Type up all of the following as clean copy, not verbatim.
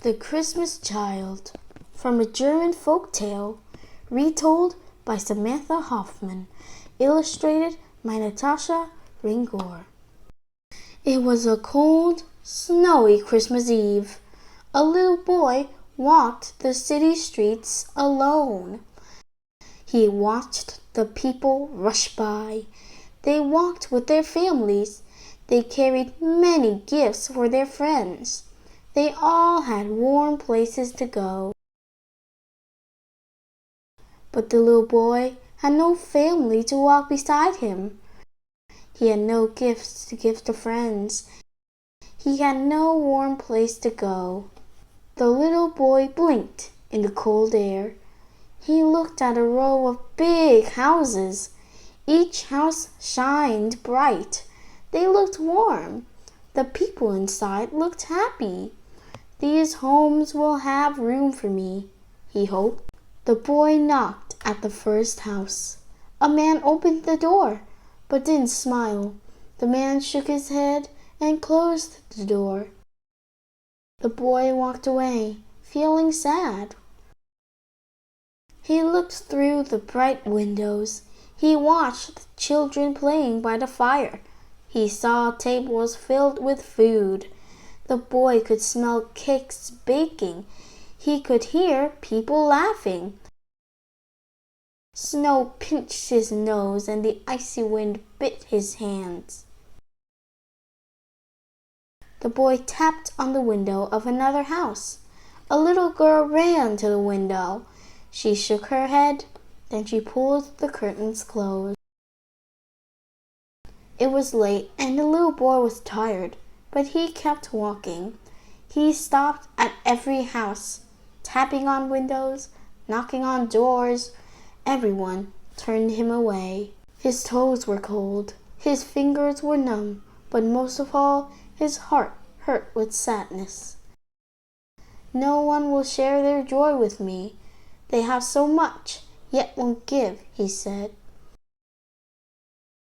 The Christmas Child, from a German folk tale, retold by Samantha Hoffman, illustrated by Natasha Ringor. It was a cold, snowy Christmas Eve. A little boy walked the city streets alone. He watched the people rush by. They walked with their families. They carried many gifts for their friends. They all had warm places to go. But the little boy had no family to walk beside him. He had no gifts to give to friends. He had no warm place to go. The little boy blinked in the cold air. He looked at a row of big houses. Each house shined bright. They looked warm. The people inside looked happy. These homes will have room for me, he hoped. The boy knocked at the first house. A man opened the door, but didn't smile. The man shook his head and closed the door. The boy walked away, feeling sad. He looked through the bright windows. He watched children playing by the fire. He saw tables filled with food. The boy could smell cakes baking. He could hear people laughing. Snow pinched his nose and the icy wind bit his hands. The boy tapped on the window of another house. A little girl ran to the window. She shook her head, then she pulled the curtains closed. It was late and the little boy was tired, but he kept walking. He stopped at every house, tapping on windows, knocking on doors. Everyone turned him away. His toes were cold, his fingers were numb, but most of all, his heart hurt with sadness. No one will share their joy with me. They have so much, yet won't give, he said.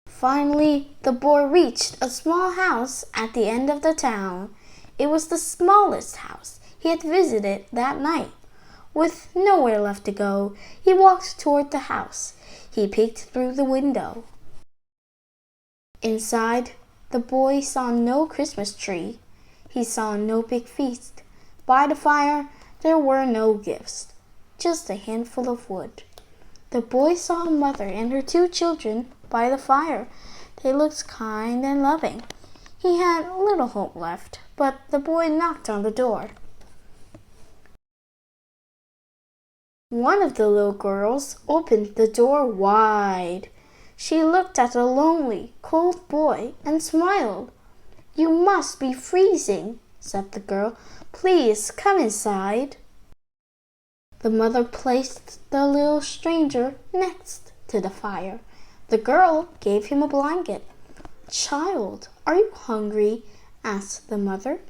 Finally, the boy reached a small house at the end of the town. It was the smallest house he had visited that night. With nowhere left to go, he walked toward the house. He peeked through the window. Inside, the boy saw no Christmas tree. He saw no big feast. By the fire, there were no gifts, just a handful of wood. The boy saw a mother and her 2 children by the fire. They looked kind and loving. He had little hope left, but the boy knocked on the door. One of the little girls opened the door wide. She looked at the lonely, cold boy and smiled. "You must be freezing," said the girl. "Please come inside." The mother placed the little stranger next to the fire. The girl gave him a blanket. "Child, are you hungry?" asked the mother.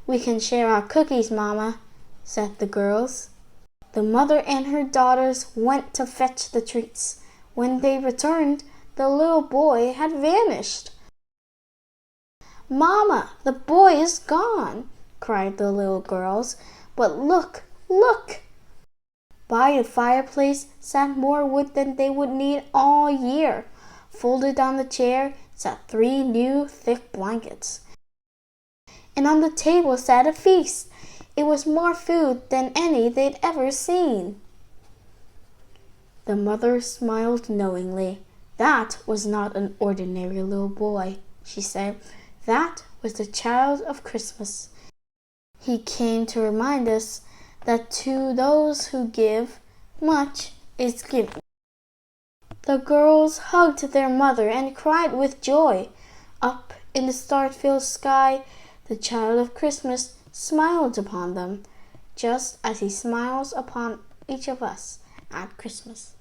"We can share our cookies, Mama," said the girls. The mother and her daughters went to fetch the treats. When they returned, the little boy had vanished. "Mama, the boy is gone," cried the little girls. "But look, look!" By the fireplace sat more wood than they would need all year. Folded on the chair sat 3 new thick blankets. And on the table sat a feast. It was more food than any they'd ever seen. The mother smiled knowingly. "That was not an ordinary little boy," she said. "That was the child of Christmas. He came to remind us that to those who give, much is given." The girls hugged their mother and cried with joy. Up in the star-filled sky, the child of Christmas smiled upon them, just as he smiles upon each of us at Christmas.